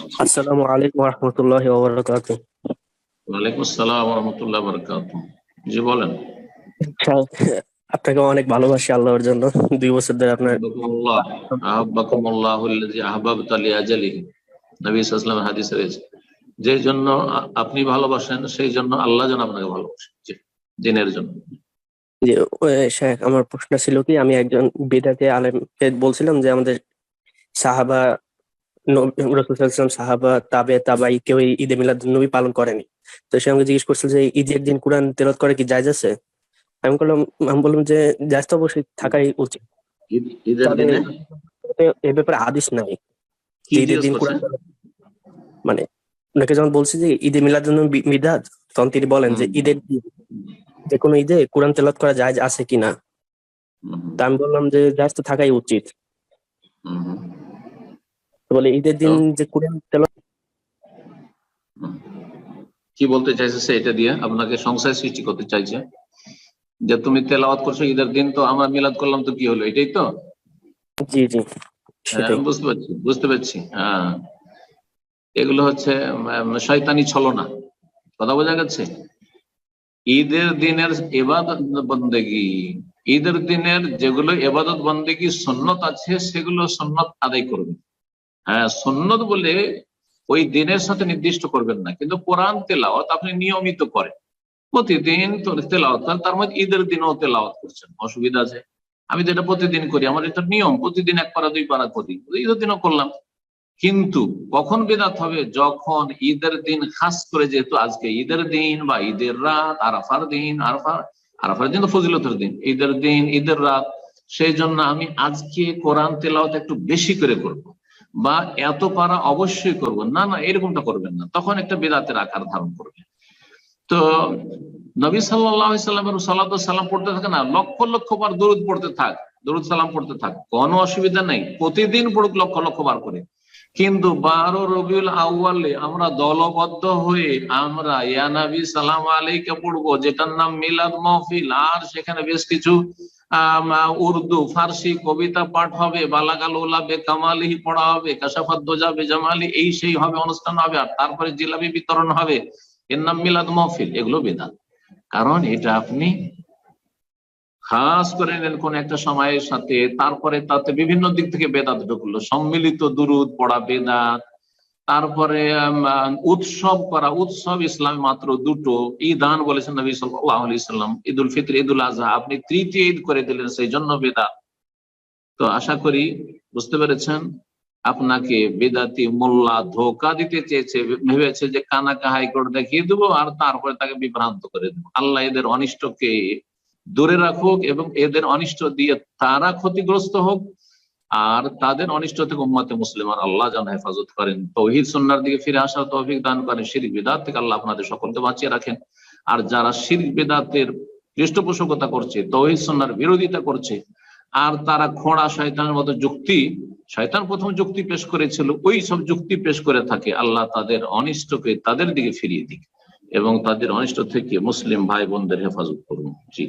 আসসালামু আলাইকুম রহমতুল্লাহি ওয়া বারাকাতুহু। ওয়ালাইকুম আসসালাম ওয়া রাহমাতুল্লাহি ওয়া বারাকাতুহু। জি বলেন। আচ্ছা, আপনাকে অনেক ভালোবাসি আল্লাহর জন্য। 2 বছর ধরে আপনার আহব্বাকুমুল্লাহ আহব্বাকুমুল্লাহুল্লাযী আহবাবতা লিআজালিহি। নবী সাল্লাল্লাহু আলাইহি ওয়াসাল্লামের হাদিসে রয়েছে, যে জন্য আপনি ভালোবাসেন সেই জন্য আল্লাহ যেন আপনাকে ভালোবাসেন। জি, দিনের জন্য। যে শেখ, আমার প্রশ্ন ছিল কি, আমি একজন বিদাতি আলেমকে বলছিলাম যে আমাদের সাহাবা, রাসূল সাল্লাল্লাহু আলাইহি ওয়াসাল্লাম, সাহাবা, তাবাই কেউ ঈদে মিলাদ নবী পালন করেনি। তো সে আমাকে জিজ্ঞেস করছিল যে ঈদের দিন কোরআন তেলাওয়াত করে কি জায়েজ আছে? আমি বললাম যে জায়েজ তো অবশ্যই থাকাই উচিত। ঈদের তবে দিনে এ ব্যাপারে হাদিস নাই কি যে ঈদের জিজ্ঞেস দিন করছেন? কোরআন মানে ওনাকে যখন বলছি যে ঈদে মিলাদুন বিদাত, তখন তিনি বলেন যে হুম ঈদের দিন যে কোনো ঈদে কোরআন তেলাওয়াত করা জায়েজ আছে কিনা। হুম তা আমি বললাম যে জায়েজ তো থাকাই উচিত। হুম হুম। তো বলে ঈদের তো দিন যে কোরআন তেলাওয়াত, হুম, কি বলতে চাইছে সে? এটা দিয়ে আপনাকে সংশয় সৃষ্টি করতে চাইছে যে তুমি তেলাওয়াত করছো ঈদের দিন, তো আমরা মিলাদ করলাম, তো কি হলো? এটাই তো? জি জি হ্যাঁ, সেটাই। আমি বুঝতে পারছি। হ্যাঁ, এগুলো হচ্ছে শয়তানি ছলনা। কথা বোঝা গেছে? ঈদের দিনের ইবাদত বন্দেগী, ঈদের দিনের যেগুলো ইবাদত বন্দেগী সুন্নত আছে সেগুলো সুন্নত আদায় করবে। হ্যাঁ, সুন্নত বলে ওই দিনের সাথে নির্দিষ্ট করবেন না, কিন্তু কোরআন তেলাওয়াত আপনি নিয়মিত করেন, প্রতিদিন তো তেলাওয়াত করেন, তার মধ্যে ঈদের দিনও তেলাওয়াত করছেন, অসুবিধা আছে? আমি তো এটা প্রতিদিন করি, আমার এটা নিয়ম, প্রতিদিন 1 পারা 2 পারা করি, ঈদের দিনও করলাম। কিন্তু কখন বিদআত হবে? যখন ঈদের দিন, খাস করে যেহেতু আজকে ঈদের দিন বা ঈদের রাত, আরাফার দিন, আরাফার দিন তো ফজিলতের দিন, ঈদের দিন, ঈদের রাত, সেই জন্য আমি আজকে কোরআন তেলাওয়াত একটু বেশি করে করব, বা এত পারা অবশ্যই করব না, না এরকমটা করবেন না, তখন একটা বিদআতের আকার ধারণ করবে। তো নবী সাল্লাল্লাহু আলাইহি সাল্লামের সালাতু সালাম পড়তে থাকে না, লক্ষ লক্ষ বার দরুদ পড়তে থাক, দরুদ সালাম পড়তে থাক, কোনো অসুবিধা নেই, প্রতিদিন পড়ুক লক্ষ লক্ষ বার করে। কিন্তু 12 রবিউল আউয়ালে আমরা দলবদ্ধ হয়ে আমরা ইয়া নবী সালাম আলাইকা পড়বো, যেটার নাম মিলাদ মাহফিল, আর সেখানে বেশ কিছু উর্দু ফার্সি কবিতা পাঠ হবে, বালাগাল উলা বে কামালিহি পড়া হবে, কাশাফাত দোজা বে জামালি, এই সেই হবে, অনুষ্ঠান হবে, আর তারপরে জিলাপি বিতরণ হবে, এর নাম মিলাদ মাহফিল। এগুলো বেদাত। কারণ এটা আপনি খাস করে নেন কোন একটা সময়ের সাথে, তারপরে তাতে বিভিন্ন দিক থেকে বেদাত ঢুকলো, সম্মিলিত দুরুদ পড়া বেদাত। তারপরে উৎসব করা, উৎসব ইসলামে মাত্র দুটো, ঈদান বলেছেন নবী সাল্লাল্লাহু আলাইহি সাল্লাম, ঈদুল ফিতর, ঈদুল আজহা, আপনি তৃতীয় ঈদ করে দিলেন, সেই জন্য বেদাত। তো আশা করি বুঝতে পেরেছেন। আপনাকে বেদাতি মোল্লা ধোকা দিতে চেয়েছে, ভেবেছে যে কানাকা হাইকোর্ট দেখিয়ে দেবো আর তারপরে তাকে বিভ্রান্ত করে দেবো। আল্লাহ এদের অনিষ্টকে দূরে রাখুক এবং এদের অনিষ্ট দিয়ে তারা ক্ষতিগ্রস্ত হোক, আর তাদের অনিষ্ট থেকে উম্মতে মুসলিমান আল্লাহ যেন হেফাজত করেন, তৌহিদ সুন্নাহর দিকে ফিরে আসার তৌফিক দান করেন, শিরক বিদআত থেকে আল্লাহ আপনাদের সকলকে বাঁচিয়ে রাখেন। আর যারা শিরক বিদআতের পৃষ্ঠপোষকতা করছে, তৌহিদ সুন্নাহর বিরোধিতা করছে, আর তারা খোঁড়া শয়তানের মতো যুক্তি, শয়তান প্রথম যুক্তি পেশ করেছিল, ওই সব যুক্তি পেশ করে থাকে, আল্লাহ তাদের অনিষ্টকে তাদের দিকে ফিরিয়ে দিক এবং তাদের অনিষ্ট থেকে মুসলিম ভাই বোনদের হেফাজত করুন। জি।